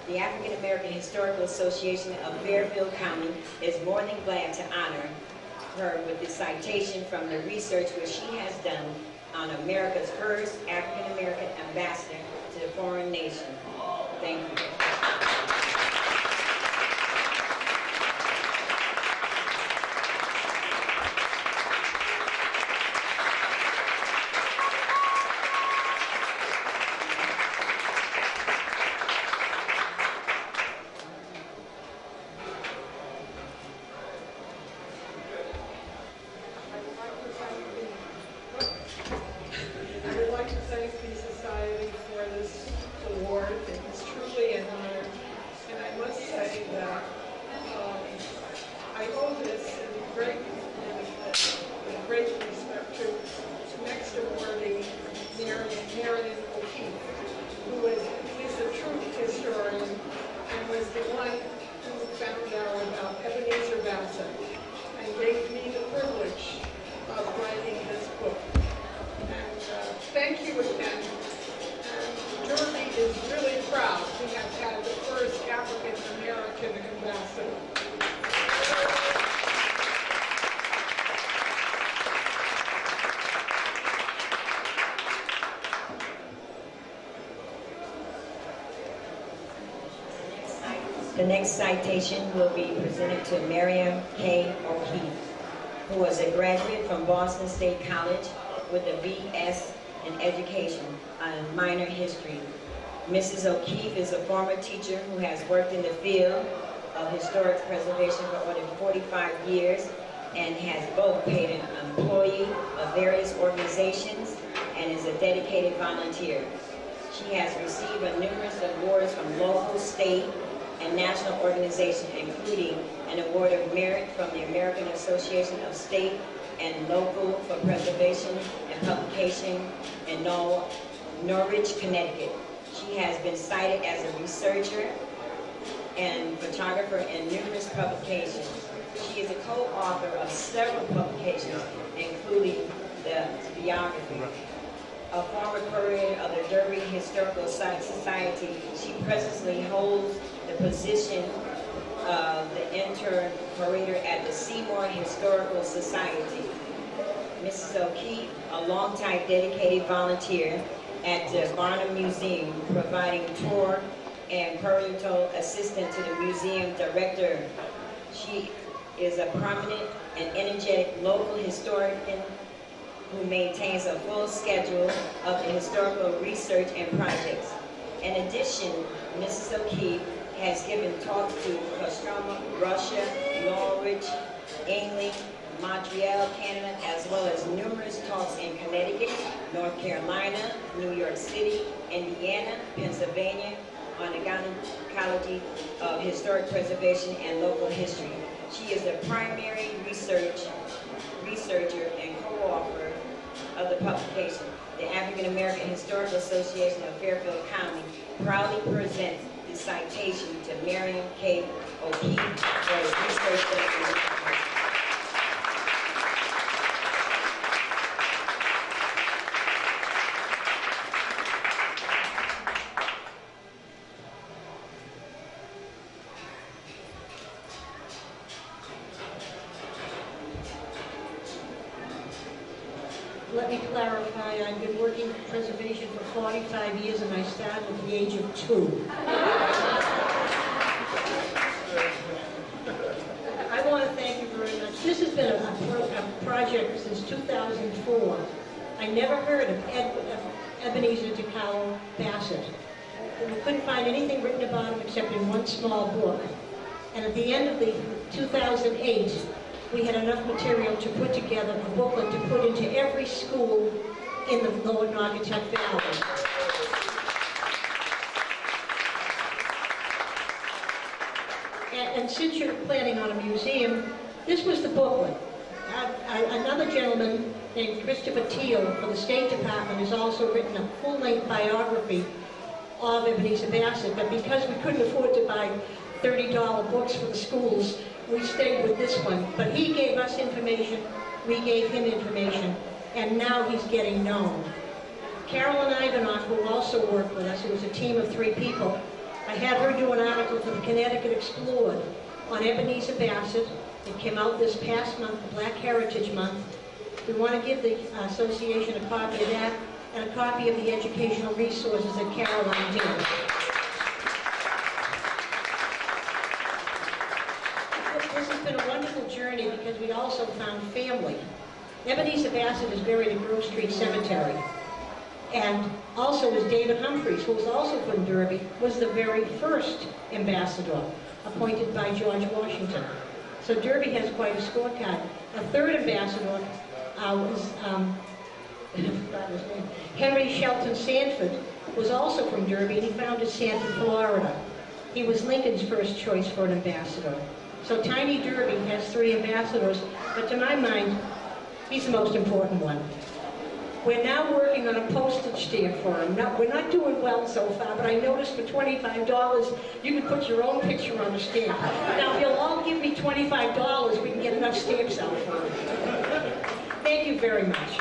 The African American Historical Association of Fairfield County is more than glad to honor her with this citation from the research which she has done on America's first African American ambassador to the foreign nation. Thank you. The next citation will be presented to Miriam K. O'Keefe, who was a graduate from Boston State College with a B.S. in Education on minor history. Mrs. O'Keefe is a former teacher who has worked in the field of historic preservation for more than 45 years and has both been an employee of various organizations and is a dedicated volunteer. She has received numerous awards from local, state, and national organizations, including an Award of Merit from the American Association of State and Local for Preservation and Publication in Norwich, Connecticut. She has been cited as a researcher and photographer in numerous publications. She is a co-author of several publications, including the biography. A former curator of the Derby Historical Society, she presently holds the position of the intern curator at the Seymour Historical Society. Mrs. O'Keefe, a longtime dedicated volunteer at the Barnum Museum, providing tour and parental assistance to the museum director. She is a prominent and energetic local historian who maintains a full schedule of the historical research and projects. In addition, Mrs. O'Keefe has given talks to Kostroma, Russia, Norwich, England, Montreal, Canada, as well as numerous talks in Connecticut, North Carolina, New York City, Indiana, Pennsylvania, on the gynecology of historic preservation and local history. She is the primary researcher and co-author of the publication. The African American Historical Association of Fairfield County proudly presents the citation to Miriam K. O'Keefe for his research dedication. Let me clarify, I've been working for preservation for 45 years and I started at the age of 2. I want to thank you very much. This has been a project since 2004. I never heard of Ebenezer DeCowell Bassett. We couldn't find anything written about him except in one small book. And at the end of the 2008, we had enough material to put together a booklet to put into every school in the Lower Naugatuck Valley. And since you're planning on a museum, this was the booklet. Another gentleman named Christopher Teal for the State Department has also written a full-length biography of Ebenezer Bassett, but because we couldn't afford to buy $30 books for the schools, we stayed with this one. But he gave us information, we gave him information, and now he's getting known. Carolyn Ivanoff, who also worked with us, it was a team of 3 people, I had her do an article for the Connecticut Explored on Ebenezer Bassett. It came out this past month, Black Heritage Month. We want to give the association a copy of that and a copy of the educational resources that Caroline did. This has been a wonderful journey because we also found family. Ebenezer Bassett is buried at Grove Street Cemetery. And also was David Humphreys, who was also from Derby, was the very first ambassador appointed by George Washington. So Derby has quite a scorecard. A third ambassador was Henry Shelton Sanford, was also from Derby, and he founded Sanford, Florida. He was Lincoln's first choice for an ambassador. So Tiny Derby has 3 ambassadors, but to my mind, he's the most important one. We're now working on a postage stamp for him. We're not doing well so far, but I noticed for $25, you can put your own picture on a stamp. Now, if you'll all give me $25, we can get enough stamps out for him. Thank you very much.